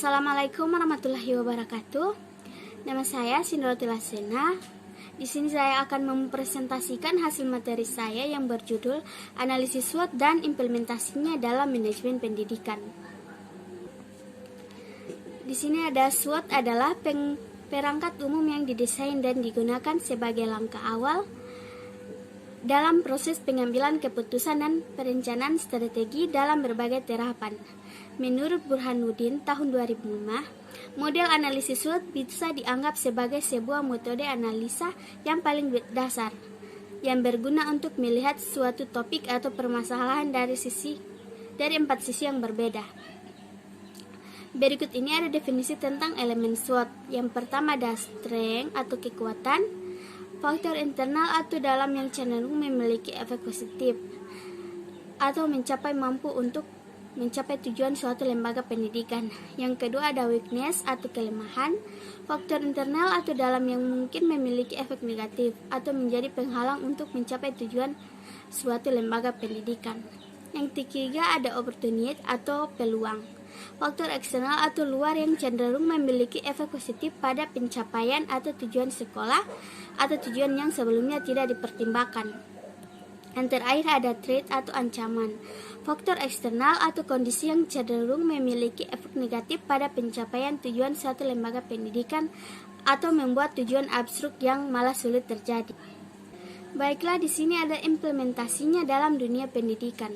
Assalamualaikum warahmatullahi wabarakatuh. Nama saya Sindroti Lasena. Di sini saya akan mempresentasikan hasil materi saya yang berjudul Analisis SWOT dan Implementasinya dalam Manajemen Pendidikan. Di sini ada SWOT adalah perangkat umum yang didesain dan digunakan sebagai langkah awal dalam proses pengambilan keputusan dan perencanaan strategi dalam berbagai tahapan. Menurut Burhanuddin tahun 2005, model analisis SWOT bisa dianggap sebagai sebuah metode analisa yang paling dasar, yang berguna untuk melihat suatu topik atau permasalahan dari 4 sisi yang berbeda. Berikut ini ada definisi tentang elemen SWOT. Yang pertama ada strength atau kekuatan, faktor internal atau dalam yang cenderung memiliki efek positif atau mampu untuk mencapai tujuan suatu lembaga pendidikan. Yang kedua ada weakness atau kelemahan, faktor internal atau dalam yang mungkin memiliki efek negatif atau menjadi penghalang untuk mencapai tujuan suatu lembaga pendidikan. Yang ketiga ada opportunity atau peluang, faktor eksternal atau luar yang cenderung memiliki efek positif pada pencapaian atau tujuan sekolah atau tujuan yang sebelumnya tidak dipertimbangkan. Yang terakhir ada threat atau ancaman, faktor eksternal atau kondisi yang cenderung memiliki efek negatif pada pencapaian tujuan suatu lembaga pendidikan atau membuat tujuan abstrak yang malah sulit terjadi. Baiklah, di sini ada implementasinya dalam dunia pendidikan.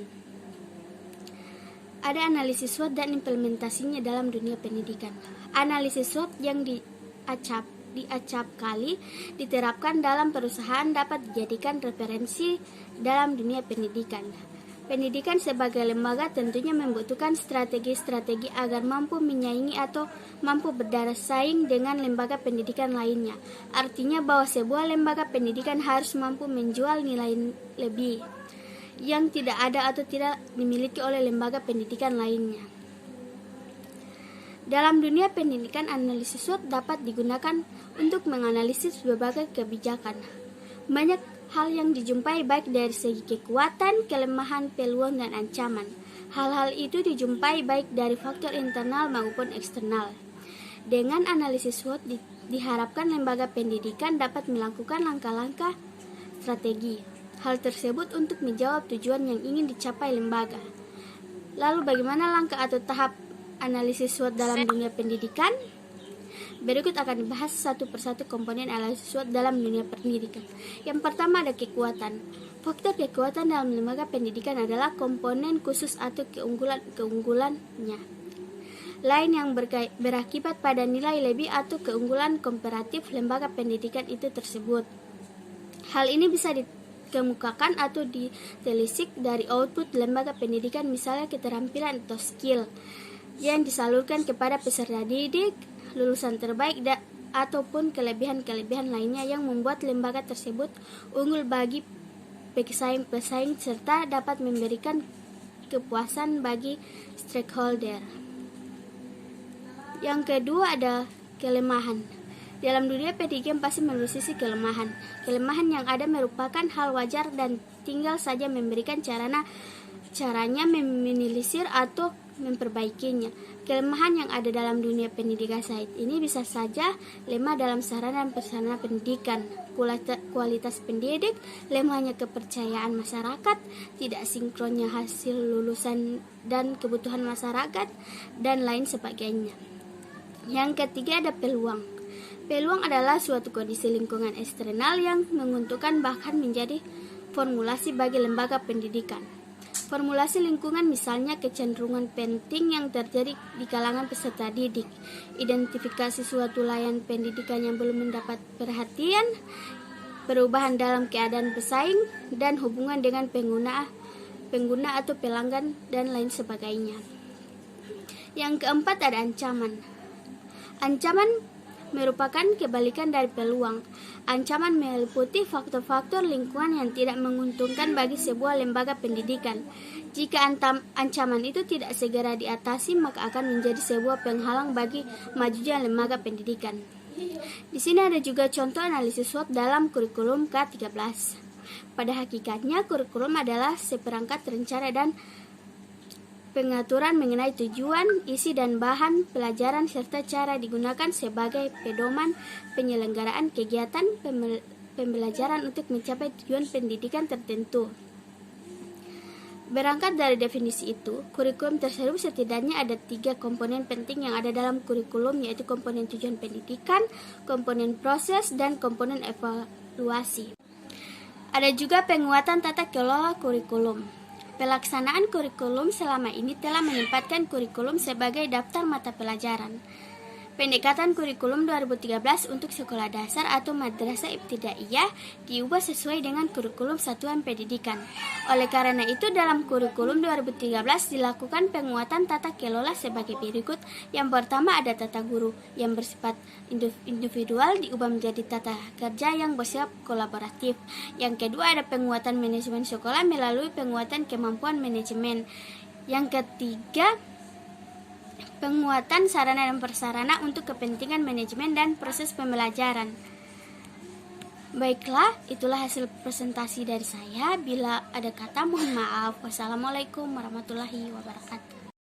Ada analisis SWOT dan implementasinya dalam dunia pendidikan. Analisis SWOT yang diacap kali diterapkan dalam perusahaan dapat dijadikan referensi dalam dunia pendidikan. Pendidikan sebagai lembaga tentunya membutuhkan strategi-strategi agar mampu menyaingi atau mampu bersaing dengan lembaga pendidikan lainnya. Artinya bahwa sebuah lembaga pendidikan harus mampu menjual nilai lebih yang tidak ada atau tidak dimiliki oleh lembaga pendidikan lainnya. Dalam dunia pendidikan, analisis SWOT dapat digunakan untuk menganalisis berbagai kebijakan. Banyak hal yang dijumpai baik dari segi kekuatan, kelemahan, peluang, dan ancaman. Hal-hal itu dijumpai baik dari faktor internal maupun eksternal. Dengan analisis SWOT diharapkan lembaga pendidikan dapat melakukan langkah-langkah strategi. Hal tersebut untuk menjawab tujuan yang ingin dicapai lembaga. Lalu bagaimana langkah atau tahap analisis SWOT dalam dunia pendidikan? Berikut akan dibahas satu persatu komponen analisis SWOT dalam dunia pendidikan. Yang pertama ada kekuatan. Faktor kekuatan dalam lembaga pendidikan adalah komponen khusus atau keunggulannya lain yang berakibat pada nilai lebih atau keunggulan komparatif lembaga pendidikan itu tersebut. Hal ini bisa dikemukakan atau ditelisik dari output lembaga pendidikan, misalnya keterampilan atau skill yang disalurkan kepada peserta didik, lulusan terbaik, ataupun kelebihan-kelebihan lainnya yang membuat lembaga tersebut unggul bagi pesaing-pesaing serta dapat memberikan kepuasan bagi stakeholder. Yang kedua ada kelemahan. Dalam dunia pendidikan pasti memiliki sisi kelemahan. Kelemahan yang ada merupakan hal wajar dan tinggal saja memberikan caranya meminimalisir atau memperbaikinya. Kelemahan yang ada dalam dunia pendidikan saat ini bisa saja lemah dalam sarana dan prasarana pendidikan, kualitas pendidik, lemahnya kepercayaan masyarakat, tidak sinkronnya hasil lulusan dan kebutuhan masyarakat, dan lain sebagainya. Yang ketiga ada peluang. Peluang adalah suatu kondisi lingkungan eksternal yang menguntungkan bahkan menjadi formulasi bagi lembaga pendidikan. Formulasi lingkungan misalnya kecenderungan penting yang terjadi di kalangan peserta didik, identifikasi suatu layanan pendidikan yang belum mendapat perhatian, perubahan dalam keadaan pesaing, dan hubungan dengan pengguna atau pelanggan, dan lain sebagainya. Yang keempat ada ancaman. Ancaman merupakan kebalikan dari peluang. Ancaman meliputi faktor-faktor lingkungan yang tidak menguntungkan bagi sebuah lembaga pendidikan. Jika ancaman itu tidak segera diatasi, maka akan menjadi sebuah penghalang bagi majunya lembaga pendidikan. Di sini ada juga contoh analisis SWOT dalam kurikulum K13. Pada hakikatnya, kurikulum adalah seperangkat rencana dan pengaturan mengenai tujuan, isi dan bahan pelajaran serta cara digunakan sebagai pedoman penyelenggaraan kegiatan pembelajaran untuk mencapai tujuan pendidikan tertentu. Berangkat dari definisi itu, kurikulum tersebut setidaknya ada 3 komponen penting yang ada dalam kurikulum, yaitu komponen tujuan pendidikan, komponen proses, dan komponen evaluasi. Ada juga penguatan tata kelola kurikulum. Pelaksanaan kurikulum selama ini telah menempatkan kurikulum sebagai daftar mata pelajaran. Pendekatan kurikulum 2013 untuk sekolah dasar atau madrasah ibtidaiyah diubah sesuai dengan kurikulum satuan pendidikan. Oleh karena itu, dalam kurikulum 2013 dilakukan penguatan tata kelola sebagai berikut. Yang pertama ada tata guru yang bersifat individual diubah menjadi tata kerja yang bersifat kolaboratif. Yang kedua ada penguatan manajemen sekolah melalui penguatan kemampuan manajemen. Yang ketiga, penguatan sarana dan prasarana untuk kepentingan manajemen dan proses pembelajaran. Baiklah, itulah hasil presentasi dari saya. Bila ada kata, mohon maaf. Wassalamualaikum warahmatullahi wabarakatuh.